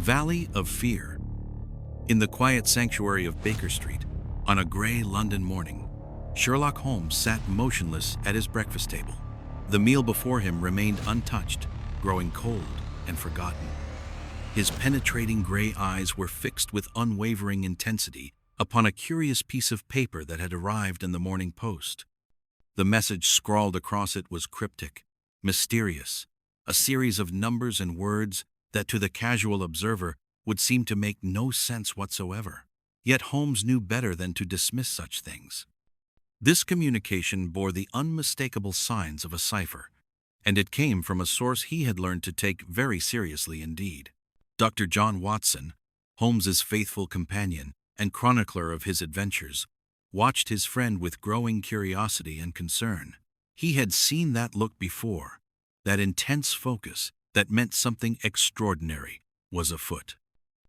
Valley of Fear. In the quiet sanctuary of Baker Street, on a gray London morning, Sherlock Holmes sat motionless at his breakfast table. The meal before him remained untouched, growing cold and forgotten. His penetrating gray eyes were fixed with unwavering intensity upon a curious piece of paper that had arrived in the Morning Post. The message scrawled across it was cryptic, mysterious, a series of numbers and words that to the casual observer would seem to make no sense whatsoever. Yet Holmes knew better than to dismiss such things. This communication bore the unmistakable signs of a cipher, and it came from a source he had learned to take very seriously indeed. Dr. John Watson, Holmes's faithful companion and chronicler of his adventures, watched his friend with growing curiosity and concern. He had seen that look before, that intense focus that meant something extraordinary was afoot.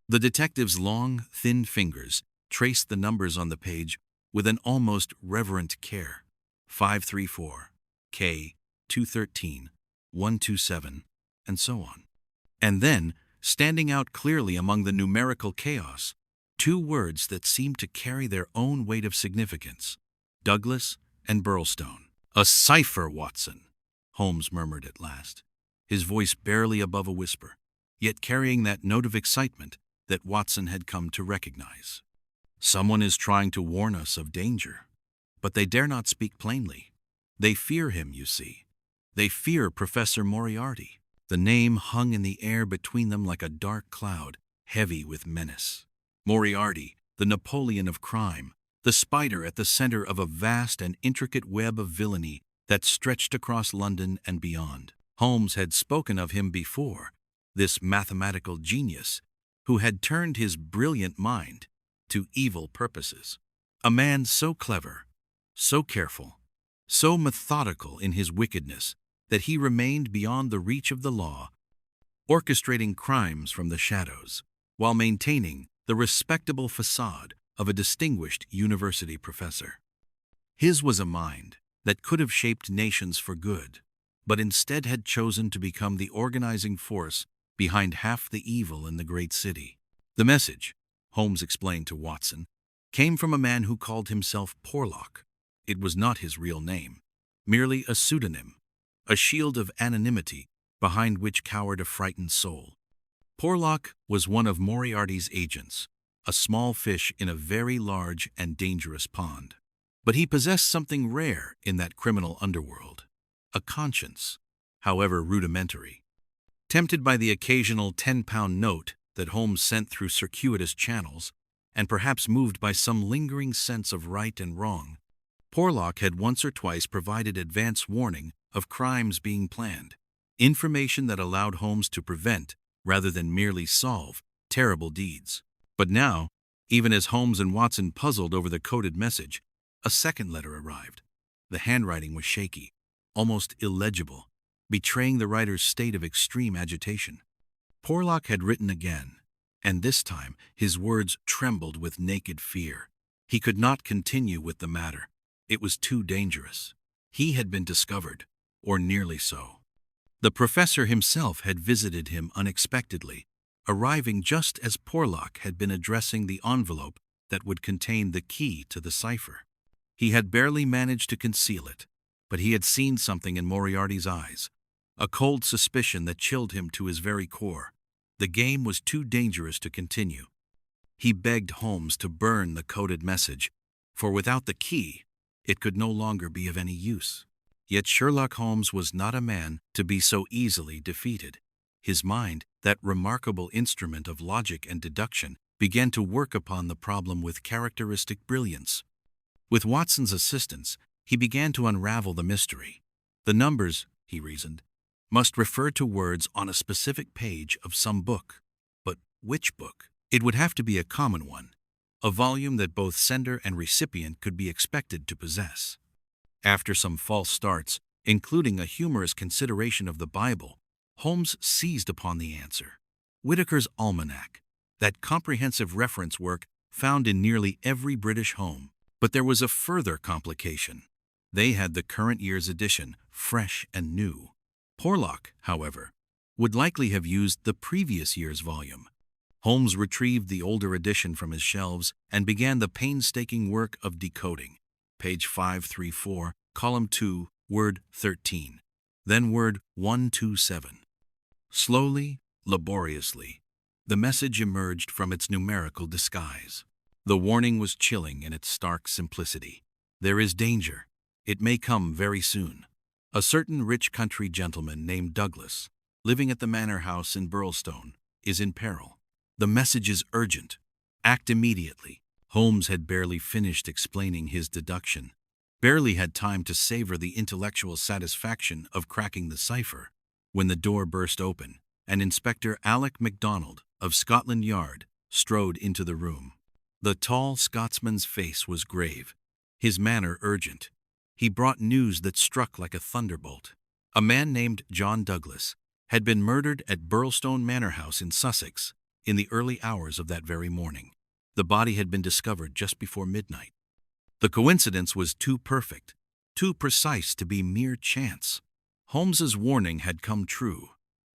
The detective's long, thin fingers traced the numbers on the page with an almost reverent care. 534, K, 213, 127, and so on. And then, standing out clearly among the numerical chaos, two words that seemed to carry their own weight of significance: Douglas and Burlstone. "A cipher, Watson," Holmes murmured at last, his voice barely above a whisper, yet carrying that note of excitement that Watson had come to recognize. "Someone is trying to warn us of danger, but they dare not speak plainly. They fear him, you see. They fear Professor Moriarty." The name hung in the air between them like a dark cloud, heavy with menace. Moriarty, the Napoleon of crime, the spider at the center of a vast and intricate web of villainy that stretched across London and beyond. Holmes had spoken of him before, this mathematical genius who had turned his brilliant mind to evil purposes. A man so clever, so careful, so methodical in his wickedness that he remained beyond the reach of the law, orchestrating crimes from the shadows, while maintaining the respectable facade of a distinguished university professor. His was a mind that could have shaped nations for good, but instead had chosen to become the organizing force behind half the evil in the great city. The message, Holmes explained to Watson, came from a man who called himself Porlock. It was not his real name, merely a pseudonym, a shield of anonymity behind which cowered a frightened soul. Porlock was one of Moriarty's agents, a small fish in a very large and dangerous pond. But he possessed something rare in that criminal underworld: a conscience, however rudimentary. Tempted by the occasional 10-pound note that Holmes sent through circuitous channels, and perhaps moved by some lingering sense of right and wrong, Porlock had once or twice provided advance warning of crimes being planned, information that allowed Holmes to prevent, rather than merely solve, terrible deeds. But now, even as Holmes and Watson puzzled over the coded message, a second letter arrived. The handwriting was shaky, almost illegible, betraying the writer's state of extreme agitation. Porlock had written again, and this time his words trembled with naked fear. He could not continue with the matter. It was too dangerous. He had been discovered, or nearly so. The professor himself had visited him unexpectedly, arriving just as Porlock had been addressing the envelope that would contain the key to the cipher. He had barely managed to conceal it, but he had seen something in Moriarty's eyes, a cold suspicion that chilled him to his very core. The game was too dangerous to continue. He begged Holmes to burn the coded message, for without the key, it could no longer be of any use. Yet Sherlock Holmes was not a man to be so easily defeated. His mind, that remarkable instrument of logic and deduction, began to work upon the problem with characteristic brilliance. With Watson's assistance, he began to unravel the mystery. The numbers, he reasoned, must refer to words on a specific page of some book. But which book? It would have to be a common one, a volume that both sender and recipient could be expected to possess. After some false starts, including a humorous consideration of the Bible, Holmes seized upon the answer: Whitaker's Almanac, that comprehensive reference work found in nearly every British home. But there was a further complication. They had the current year's edition, fresh and new. Porlock, however, would likely have used the previous year's volume. Holmes retrieved the older edition from his shelves and began the painstaking work of decoding. Page 534, column 2, word 13. Then word 127. Slowly, laboriously, the message emerged from its numerical disguise. The warning was chilling in its stark simplicity. There is danger. It may come very soon. A certain rich country gentleman named Douglas, living at the manor house in Burlstone, is in peril. The message is urgent. Act immediately. Holmes had barely finished explaining his deduction, barely had time to savor the intellectual satisfaction of cracking the cipher, when the door burst open, and Inspector Alec MacDonald of Scotland Yard strode into the room. The tall Scotsman's face was grave, his manner urgent. He brought news that struck like a thunderbolt. A man named John Douglas had been murdered at Burlstone Manor House in Sussex in the early hours of that very morning. The body had been discovered just before midnight. The coincidence was too perfect, too precise to be mere chance. Holmes's warning had come true,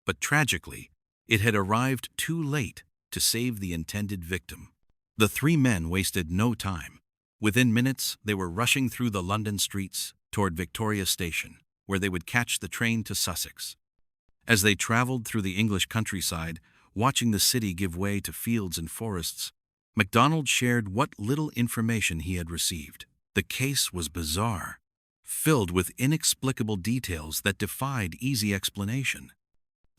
but tragically, it had arrived too late to save the intended victim. The three men wasted no time. Within minutes, they were rushing through the London streets toward Victoria Station, where they would catch the train to Sussex. As they traveled through the English countryside, watching the city give way to fields and forests, MacDonald shared what little information he had received. The case was bizarre, filled with inexplicable details that defied easy explanation.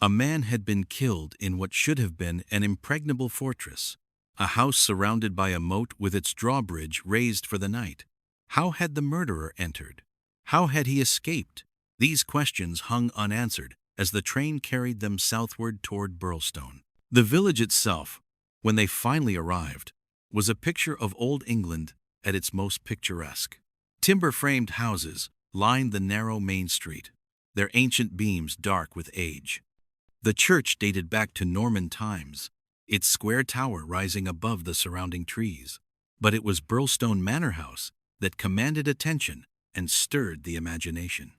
A man had been killed in what should have been an impregnable fortress, a house surrounded by a moat with its drawbridge raised for the night. How had the murderer entered? How had he escaped? These questions hung unanswered as the train carried them southward toward Burlstone. The village itself, when they finally arrived, was a picture of old England at its most picturesque. Timber-framed houses lined the narrow main street, their ancient beams dark with age. The church dated back to Norman times, its square tower rising above the surrounding trees. But it was Burlstone Manor House that commanded attention and stirred the imagination.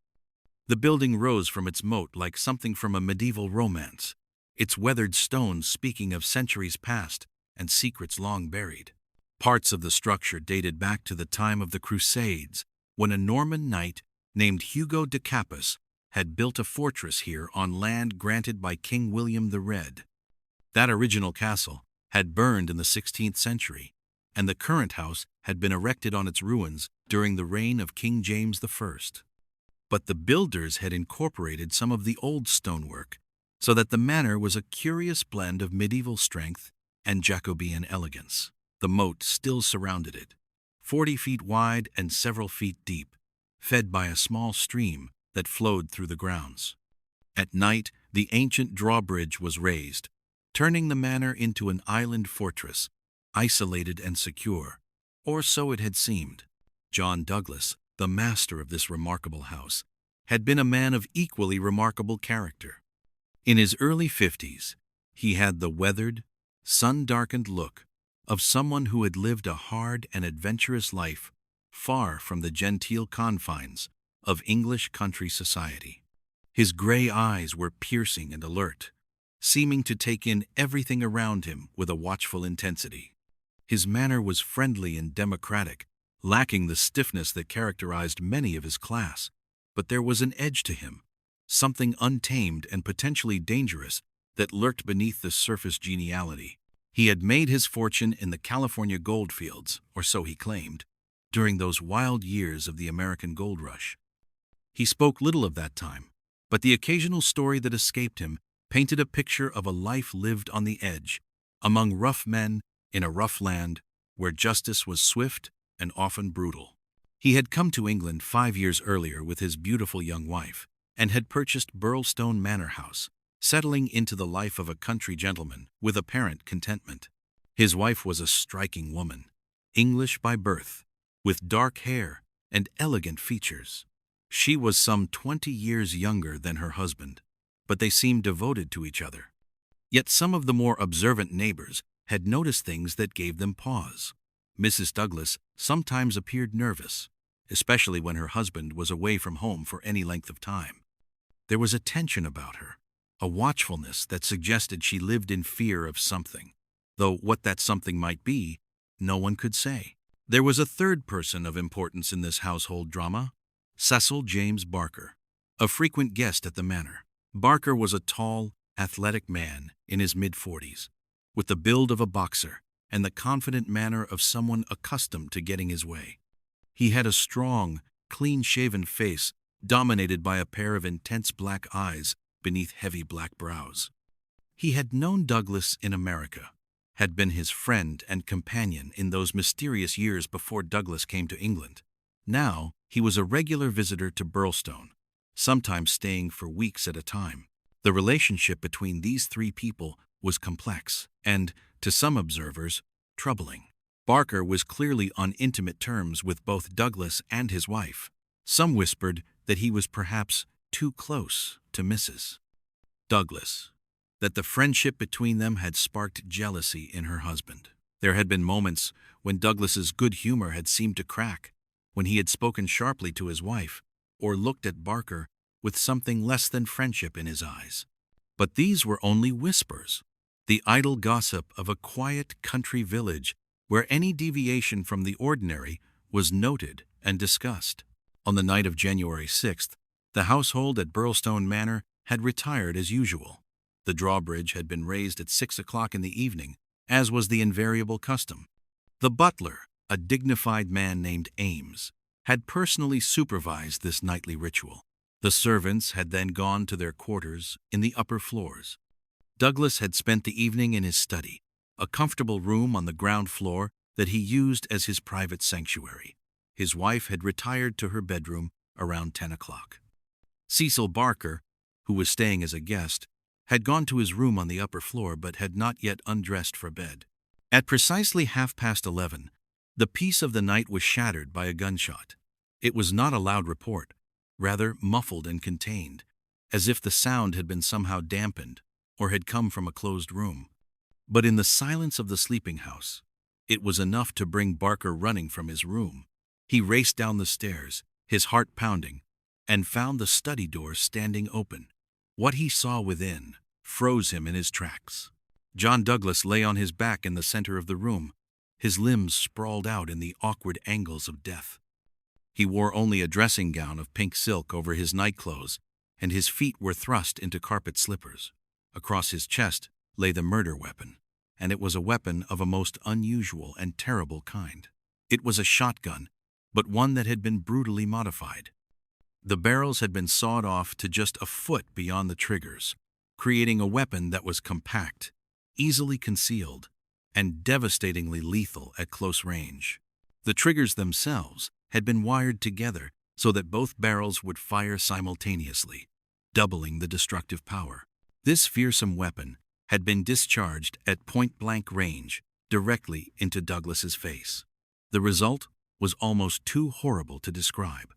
The building rose from its moat like something from a medieval romance, its weathered stones speaking of centuries past and secrets long buried. Parts of the structure dated back to the time of the Crusades, when a Norman knight named Hugo de Capus had built a fortress here on land granted by King William the Red. That original castle had burned in the 16th century, and the current house had been erected on its ruins during the reign of King James I. But the builders had incorporated some of the old stonework, so that the manor was a curious blend of medieval strength and Jacobean elegance. The moat still surrounded it, 40 feet wide and several feet deep, fed by a small stream that flowed through the grounds. At night, the ancient drawbridge was raised, turning the manor into an island fortress, isolated and secure, or so it had seemed. John Douglas, the master of this remarkable house, had been a man of equally remarkable character. In his early 50s, he had the weathered, sun-darkened look of someone who had lived a hard and adventurous life far from the genteel confines of English country society. His gray eyes were piercing and alert, seeming to take in everything around him with a watchful intensity. His manner was friendly and democratic, lacking the stiffness that characterized many of his class, but there was an edge to him, something untamed and potentially dangerous that lurked beneath the surface geniality. He had made his fortune in the California goldfields, or so he claimed, during those wild years of the American gold rush. He spoke little of that time, but the occasional story that escaped him painted a picture of a life lived on the edge, among rough men in a rough land where justice was swift and often brutal. He had come to England 5 years earlier with his beautiful young wife and had purchased Burlstone Manor House, settling into the life of a country gentleman with apparent contentment. His wife was a striking woman, English by birth, with dark hair and elegant features. She was some 20 years younger than her husband, but they seemed devoted to each other. Yet some of the more observant neighbors had noticed things that gave them pause. Mrs. Douglas sometimes appeared nervous, especially when her husband was away from home for any length of time. There was a tension about her, a watchfulness that suggested she lived in fear of something. though what that something might be, no one could say. There was a third person of importance in this household drama, Cecil James Barker, a frequent guest at the manor. Barker was a tall, athletic man in his mid-40s, with the build of a boxer and the confident manner of someone accustomed to getting his way. He had a strong, clean-shaven face dominated by a pair of intense black eyes beneath heavy black brows. He had known Douglas in America, had been his friend and companion in those mysterious years before Douglas came to England. Now, he was a regular visitor to Burlstone, sometimes staying for weeks at a time. The relationship between these three people was complex and, to some observers, troubling. Barker was clearly on intimate terms with both Douglas and his wife. Some whispered that he was perhaps too close to Mrs. Douglas, that the friendship between them had sparked jealousy in her husband. There had been moments when Douglas's good humor had seemed to crack, when he had spoken sharply to his wife, or looked at Barker with something less than friendship in his eyes. But these were only whispers, the idle gossip of a quiet country village where any deviation from the ordinary was noted and discussed. On the night of January 6th, the household at Burlstone Manor had retired as usual. The drawbridge had been raised at 6 o'clock in the evening, as was the invariable custom. The butler, a dignified man named Ames, had personally supervised this nightly ritual. The servants had then gone to their quarters in the upper floors. Douglas had spent the evening in his study, a comfortable room on the ground floor that he used as his private sanctuary. His wife had retired to her bedroom around 10 o'clock. Cecil Barker, who was staying as a guest, had gone to his room on the upper floor but had not yet undressed for bed. At precisely 11:30, the peace of the night was shattered by a gunshot. It was not a loud report, rather muffled and contained, as if the sound had been somehow dampened or had come from a closed room. But in the silence of the sleeping house, it was enough to bring Barker running from his room. He raced down the stairs, his heart pounding, and found the study door standing open. What he saw within froze him in his tracks. John Douglas lay on his back in the center of the room, his limbs sprawled out in the awkward angles of death. He wore only a dressing gown of pink silk over his nightclothes, and his feet were thrust into carpet slippers. Across his chest lay the murder weapon, and it was a weapon of a most unusual and terrible kind. It was a shotgun, but one that had been brutally modified. The barrels had been sawed off to just a foot beyond the triggers, creating a weapon that was compact, easily concealed, and devastatingly lethal at close range. The triggers themselves had been wired together so that both barrels would fire simultaneously, doubling the destructive power. This fearsome weapon had been discharged at point-blank range directly into Douglas's face. The result was almost too horrible to describe.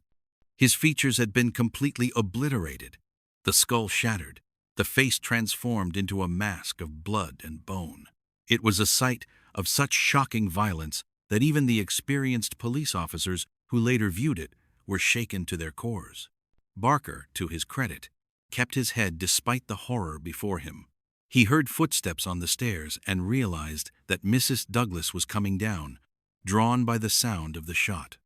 His features had been completely obliterated, the skull shattered, the face transformed into a mask of blood and bone. It was a sight of such shocking violence that even the experienced police officers who later viewed it were shaken to their cores. Barker, to his credit, kept his head despite the horror before him. He heard footsteps on the stairs and realized that Mrs. Douglas was coming down, drawn by the sound of the shot.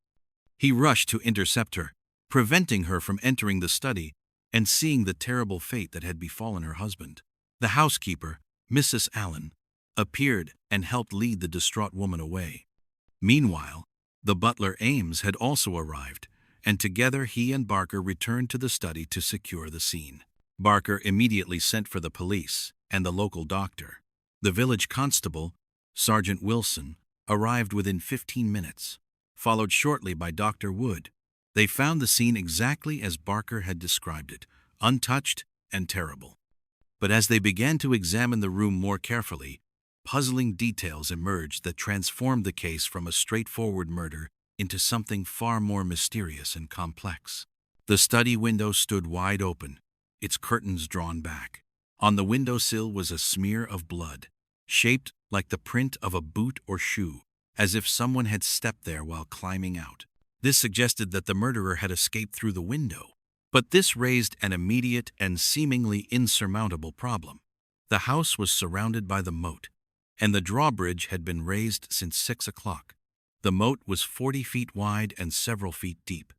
He rushed to intercept her, preventing her from entering the study and seeing the terrible fate that had befallen her husband. The housekeeper, Mrs. Allen, appeared and helped lead the distraught woman away. Meanwhile, the butler Ames had also arrived, and together he and Barker returned to the study to secure the scene. Barker immediately sent for the police and the local doctor. The village constable, Sergeant Wilson, arrived within 15 minutes, followed shortly by Dr. Wood. They found the scene exactly as Barker had described it, untouched and terrible. But as they began to examine the room more carefully, puzzling details emerged that transformed the case from a straightforward murder into something far more mysterious and complex. The study window stood wide open, its curtains drawn back. On the windowsill was a smear of blood, shaped like the print of a boot or shoe, as if someone had stepped there while climbing out. This suggested that the murderer had escaped through the window. But this raised an immediate and seemingly insurmountable problem. The house was surrounded by the moat, and the drawbridge had been raised since 6 o'clock. The moat was 40 feet wide and several feet deep.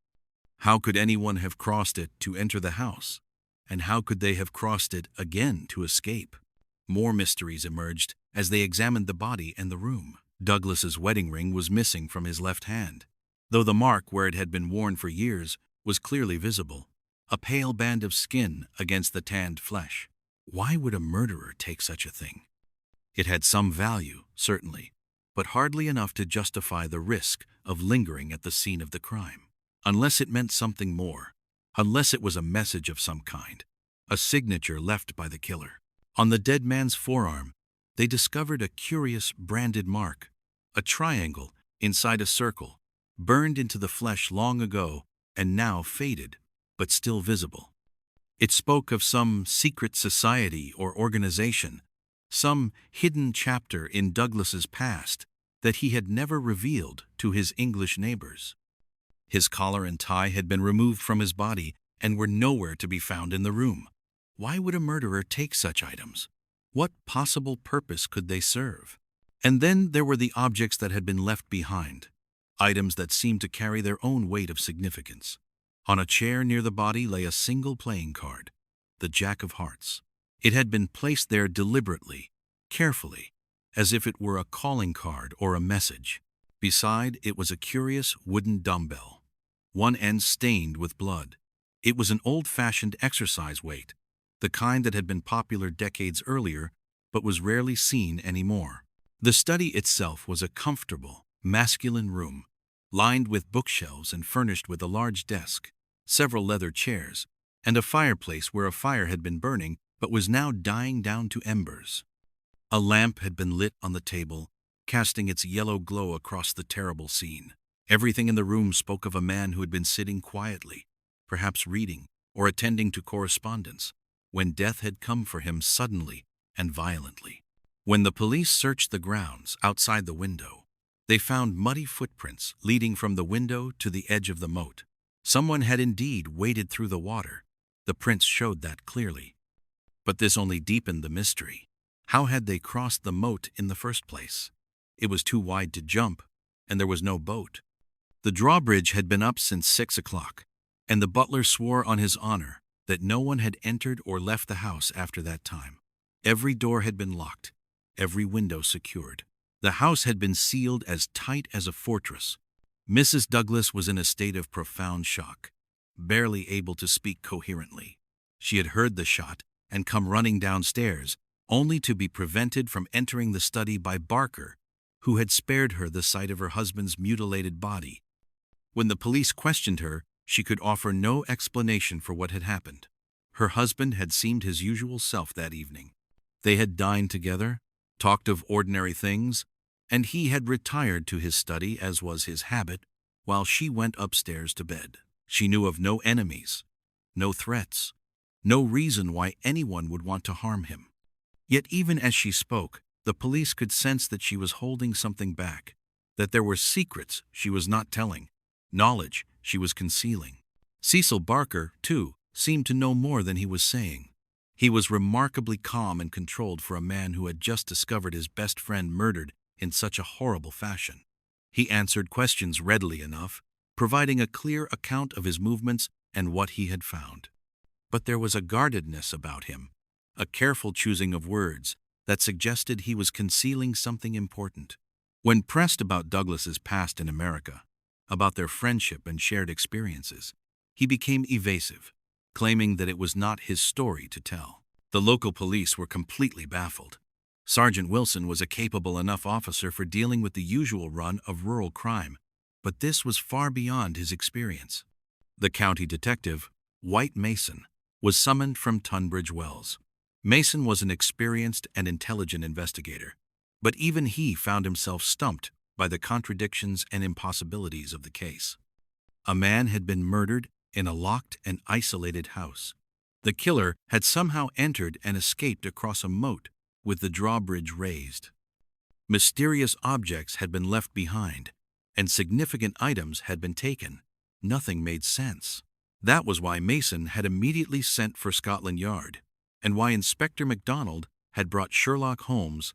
How could anyone have crossed it to enter the house? And how could they have crossed it again to escape? More mysteries emerged as they examined the body and the room. Douglas's wedding ring was missing from his left hand, though the mark where it had been worn for years was clearly visible, a pale band of skin against the tanned flesh. Why would a murderer take such a thing? It had some value, certainly, but hardly enough to justify the risk of lingering at the scene of the crime. Unless it meant something more, unless it was a message of some kind, a signature left by the killer. On the dead man's forearm, they discovered a curious branded mark, a triangle inside a circle, burned into the flesh long ago and now faded, but still visible. It spoke of some secret society or organization, some hidden chapter in Douglas's past that he had never revealed to his English neighbors. His collar and tie had been removed from his body and were nowhere to be found in the room. Why would a murderer take such items? What possible purpose could they serve? And then there were the objects that had been left behind, items that seemed to carry their own weight of significance. On a chair near the body lay a single playing card, the Jack of Hearts. It had been placed there deliberately, carefully, as if it were a calling card or a message. Beside it was a curious wooden dumbbell, one end stained with blood. It was an old-fashioned exercise weight, the kind that had been popular decades earlier but was rarely seen anymore. The study itself was a comfortable, masculine room, lined with bookshelves and furnished with a large desk, several leather chairs, and a fireplace where a fire had been burning but was now dying down to embers. A lamp had been lit on the table, casting its yellow glow across the terrible scene. Everything in the room spoke of a man who had been sitting quietly, perhaps reading or attending to correspondence, when death had come for him suddenly and violently. When the police searched the grounds outside the window, they found muddy footprints leading from the window to the edge of the moat. Someone had indeed waded through the water. The prints showed that clearly. But this only deepened the mystery. How had they crossed the moat in the first place? It was too wide to jump, and there was no boat. The drawbridge had been up since 6 o'clock, and the butler swore on his honor that no one had entered or left the house after that time. Every door had been locked, every window secured. The house had been sealed as tight as a fortress. Mrs. Douglas was in a state of profound shock, barely able to speak coherently. She had heard the shot and come running downstairs, only to be prevented from entering the study by Barker, who had spared her the sight of her husband's mutilated body. When the police questioned her, she could offer no explanation for what had happened. Her husband had seemed his usual self that evening. They had dined together, talked of ordinary things, and he had retired to his study, as was his habit, while she went upstairs to bed. She knew of no enemies, no threats, no reason why anyone would want to harm him. Yet even as she spoke, the police could sense that she was holding something back, that there were secrets she was not telling, knowledge she was concealing. Cecil Barker, too, seemed to know more than he was saying. He was remarkably calm and controlled for a man who had just discovered his best friend murdered in such a horrible fashion. He answered questions readily enough, providing a clear account of his movements and what he had found. But there was a guardedness about him, a careful choosing of words that suggested he was concealing something important. When pressed about Douglas's past in America, about their friendship and shared experiences, he became evasive, claiming that it was not his story to tell. The local police were completely baffled. Sergeant Wilson was a capable enough officer for dealing with the usual run of rural crime, but this was far beyond his experience. The county detective, White Mason, was summoned from Tunbridge Wells. Mason was an experienced and intelligent investigator, but even he found himself stumped by the contradictions and impossibilities of the case. A man had been murdered in a locked and isolated house. The killer had somehow entered and escaped across a moat with the drawbridge raised. Mysterious objects had been left behind, and significant items had been taken. Nothing made sense. That was why Mason had immediately sent for Scotland Yard, and why Inspector MacDonald had brought Sherlock Holmes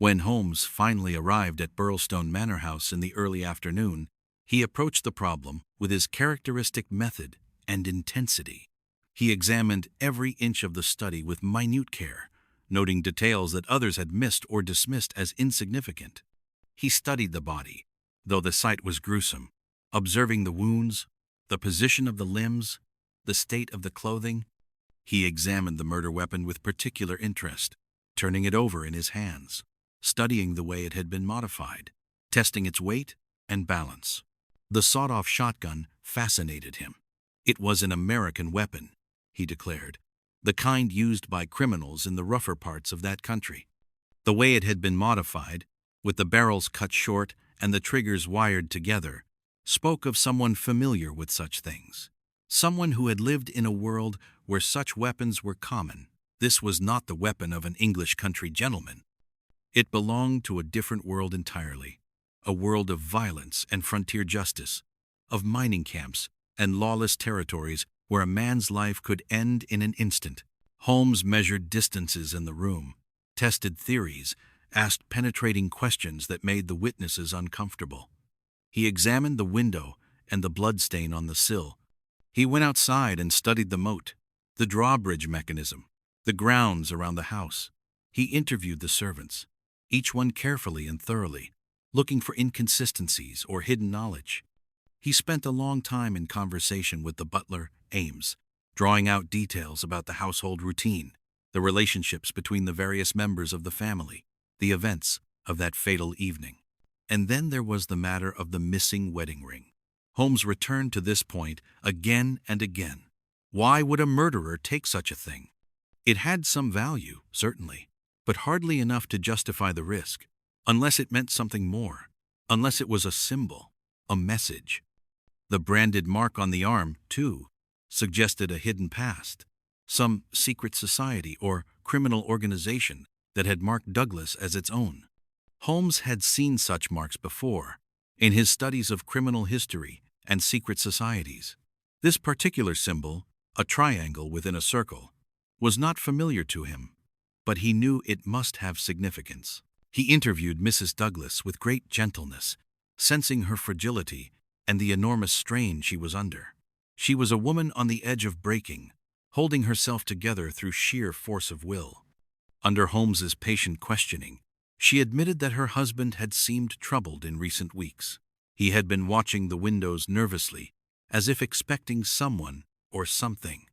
When Holmes finally arrived at Burlstone Manor House in the early afternoon, he approached the problem with his characteristic method and intensity. He examined every inch of the study with minute care, noting details that others had missed or dismissed as insignificant. He studied the body, though the sight was gruesome, observing the wounds, the position of the limbs, the state of the clothing. He examined the murder weapon with particular interest, turning it over in his hands, studying the way it had been modified, testing its weight and balance. The sawed-off shotgun fascinated him. It was an American weapon, he declared, the kind used by criminals in the rougher parts of that country. The way it had been modified, with the barrels cut short and the triggers wired together, spoke of someone familiar with such things. Someone who had lived in a world where such weapons were common. This was not the weapon of an English country gentleman. It belonged to a different world entirely, a world of violence and frontier justice, of mining camps and lawless territories where a man's life could end in an instant. Holmes measured distances in the room, tested theories, asked penetrating questions that made the witnesses uncomfortable. He examined the window and the bloodstain on the sill. He went outside and studied the moat, the drawbridge mechanism, the grounds around the house. He interviewed the servants, each one carefully and thoroughly, looking for inconsistencies or hidden knowledge. He spent a long time in conversation with the butler, Ames, drawing out details about the household routine, the relationships between the various members of the family, the events of that fatal evening. And then there was the matter of the missing wedding ring. Holmes returned to this point again and again. Why would a murderer take such a thing? It had some value, certainly, but hardly enough to justify the risk, unless it meant something more, unless it was a symbol, a message. The branded mark on the arm, too, suggested a hidden past, some secret society or criminal organization that had marked Douglas as its own. Holmes had seen such marks before, in his studies of criminal history and secret societies. This particular symbol, a triangle within a circle, was not familiar to him, but he knew it must have significance. He interviewed Mrs. Douglas with great gentleness, sensing her fragility and the enormous strain she was under. She was a woman on the edge of breaking, holding herself together through sheer force of will. Under Holmes's patient questioning, she admitted that her husband had seemed troubled in recent weeks. He had been watching the windows nervously, as if expecting someone or something.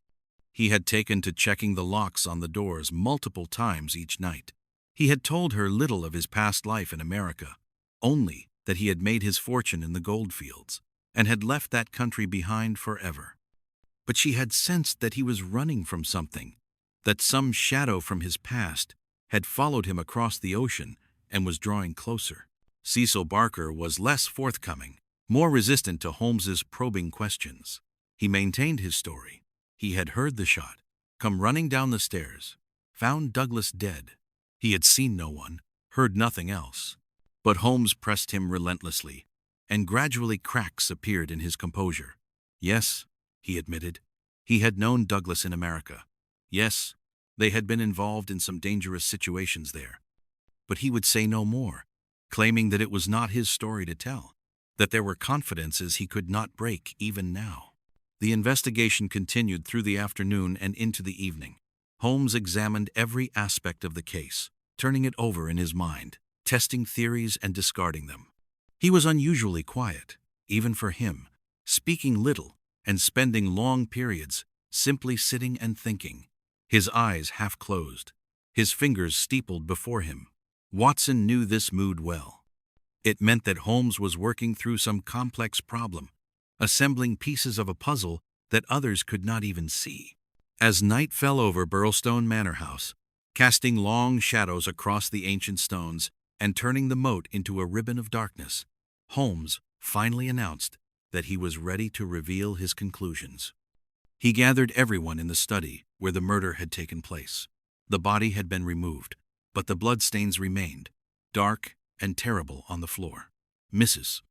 He had taken to checking the locks on the doors multiple times each night. He had told her little of his past life in America, only that he had made his fortune in the goldfields and had left that country behind forever. But she had sensed that he was running from something, that some shadow from his past had followed him across the ocean and was drawing closer. Cecil Barker was less forthcoming, more resistant to Holmes's probing questions. He maintained his story. He had heard the shot, come running down the stairs, found Douglas dead. He had seen no one, heard nothing else. But Holmes pressed him relentlessly, and gradually cracks appeared in his composure. Yes, he admitted, he had known Douglas in America. Yes, they had been involved in some dangerous situations there. But he would say no more, claiming that it was not his story to tell, that there were confidences he could not break even now. The investigation continued through the afternoon and into the evening. Holmes examined every aspect of the case, turning it over in his mind, testing theories and discarding them. He was unusually quiet, even for him, speaking little and spending long periods simply sitting and thinking, his eyes half closed, his fingers steepled before him. Watson knew this mood well. It meant that Holmes was working through some complex problem, assembling pieces of a puzzle that others could not even see. As night fell over Burlstone Manor House, casting long shadows across the ancient stones and turning the moat into a ribbon of darkness, Holmes finally announced that he was ready to reveal his conclusions. He gathered everyone in the study where the murder had taken place. The body had been removed, but the bloodstains remained, dark and terrible on the floor. Mrs.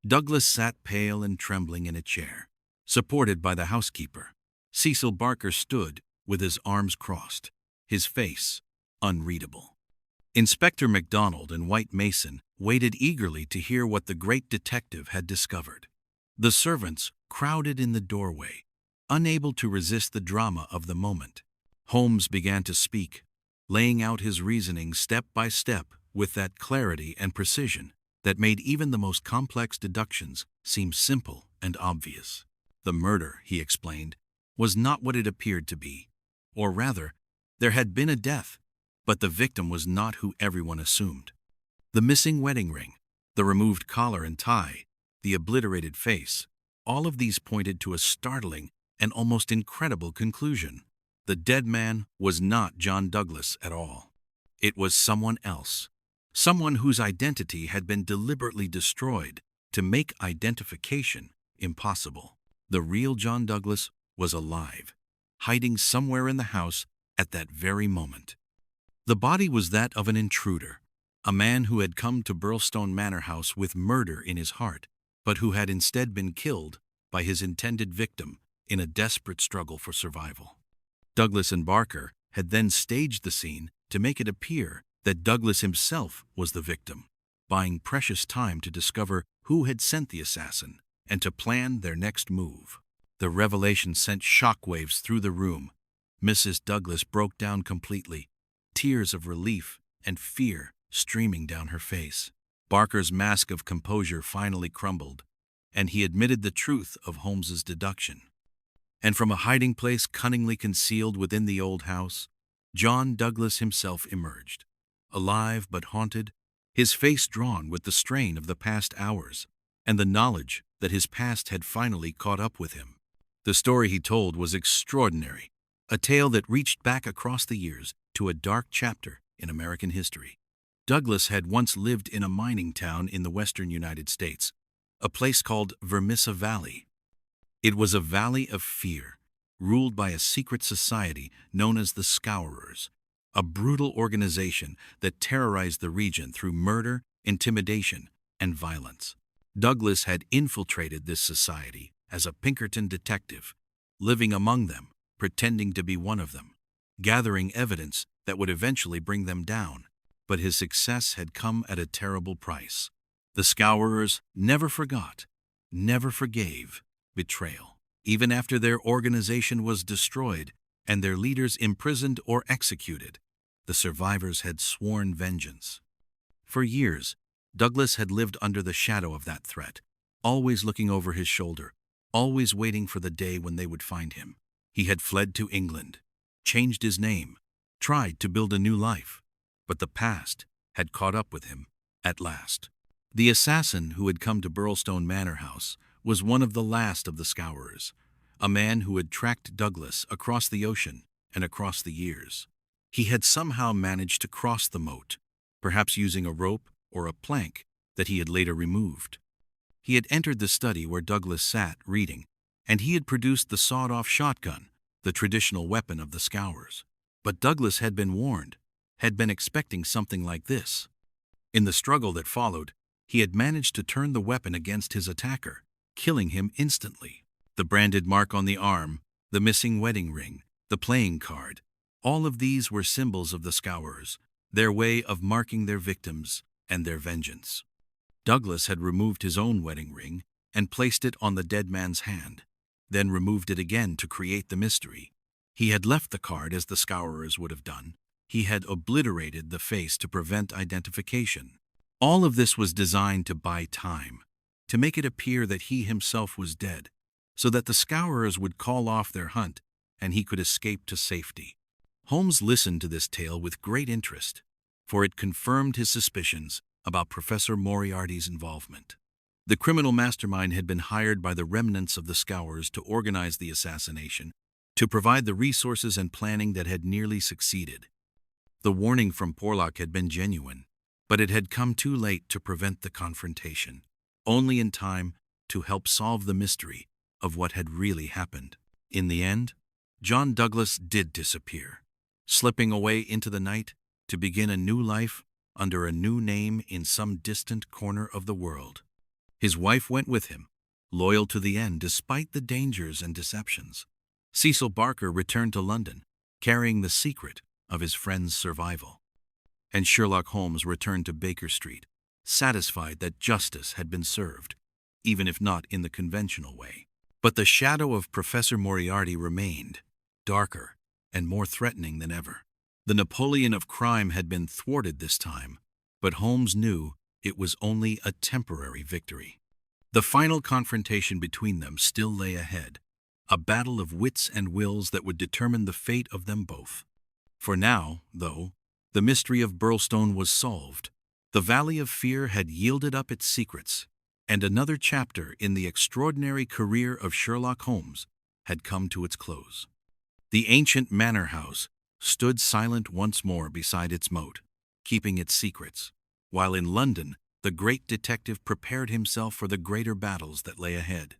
Douglas sat pale and trembling in a chair, supported by the housekeeper. Cecil Barker stood with his arms crossed, his face unreadable. Inspector MacDonald and White Mason waited eagerly to hear what the great detective had discovered. The servants crowded in the doorway, unable to resist the drama of the moment. Holmes began to speak, laying out his reasoning step by step with that clarity and precision that made even the most complex deductions seem simple and obvious. The murder, he explained, was not what it appeared to be. Or rather, there had been a death, but the victim was not who everyone assumed. The missing wedding ring, the removed collar and tie, the obliterated face, all of these pointed to a startling and almost incredible conclusion. The dead man was not John Douglas at all. It was someone else, someone whose identity had been deliberately destroyed to make identification impossible. The real John Douglas was alive, hiding somewhere in the house at that very moment. The body was that of an intruder, a man who had come to Burlstone Manor House with murder in his heart, but who had instead been killed by his intended victim in a desperate struggle for survival. Douglas and Barker had then staged the scene to make it appear that Douglas himself was the victim, buying precious time to discover who had sent the assassin and to plan their next move. The revelation sent shockwaves through the room. Mrs. Douglas broke down completely, tears of relief and fear streaming down her face. Barker's mask of composure finally crumbled, and he admitted the truth of Holmes's deduction. And from a hiding place cunningly concealed within the old house, John Douglas himself emerged, alive but haunted, his face drawn with the strain of the past hours and the knowledge that his past had finally caught up with him. The story he told was extraordinary, a tale that reached back across the years to a dark chapter in American history. Douglas had once lived in a mining town in the western United States, a place called Vermissa Valley. It was a valley of fear, ruled by a secret society known as the Scourers, a brutal organization that terrorized the region through murder, intimidation, and violence. Douglas had infiltrated this society as a Pinkerton detective, living among them, pretending to be one of them, gathering evidence that would eventually bring them down. But his success had come at a terrible price. The Scourers never forgot, never forgave betrayal. Even after their organization was destroyed and their leaders imprisoned or executed, the survivors had sworn vengeance. For years, Douglas had lived under the shadow of that threat, always looking over his shoulder, always waiting for the day when they would find him. He had fled to England, changed his name, tried to build a new life, but the past had caught up with him at last. The assassin who had come to Burlstone Manor House was one of the last of the Scourers, a man who had tracked Douglas across the ocean and across the years. He had somehow managed to cross the moat, perhaps using a rope or a plank that he had later removed. He had entered the study where Douglas sat reading, and he had produced the sawed-off shotgun, the traditional weapon of the Scourers. But Douglas had been warned, had been expecting something like this. In the struggle that followed, he had managed to turn the weapon against his attacker, killing him instantly. The branded mark on the arm, the missing wedding ring, the playing card, all of these were symbols of the Scourers, their way of marking their victims and their vengeance. Douglas had removed his own wedding ring and placed it on the dead man's hand, then removed it again to create the mystery. He had left the card as the Scourers would have done. He had obliterated the face to prevent identification. All of this was designed to buy time, to make it appear that he himself was dead, so that the Scourers would call off their hunt and he could escape to safety. Holmes listened to this tale with great interest, for it confirmed his suspicions about Professor Moriarty's involvement. The criminal mastermind had been hired by the remnants of the Scourers to organize the assassination, to provide the resources and planning that had nearly succeeded. The warning from Porlock had been genuine, but it had come too late to prevent the confrontation, only in time to help solve the mystery of what had really happened. In the end, John Douglas did disappear, slipping away into the night to begin a new life under a new name in some distant corner of the world. His wife went with him, loyal to the end despite the dangers and deceptions. Cecil Barker returned to London, carrying the secret of his friend's survival. and Sherlock Holmes returned to Baker Street, satisfied that justice had been served, even if not in the conventional way. But the shadow of Professor Moriarty remained, darker and more threatening than ever. The Napoleon of crime had been thwarted this time, but Holmes knew it was only a temporary victory. The final confrontation between them still lay ahead, a battle of wits and wills that would determine the fate of them both. For now, though, the mystery of Burlstone was solved. The Valley of Fear had yielded up its secrets, and another chapter in the extraordinary career of Sherlock Holmes had come to its close. The ancient manor house stood silent once more beside its moat, keeping its secrets, while in London the great detective prepared himself for the greater battles that lay ahead.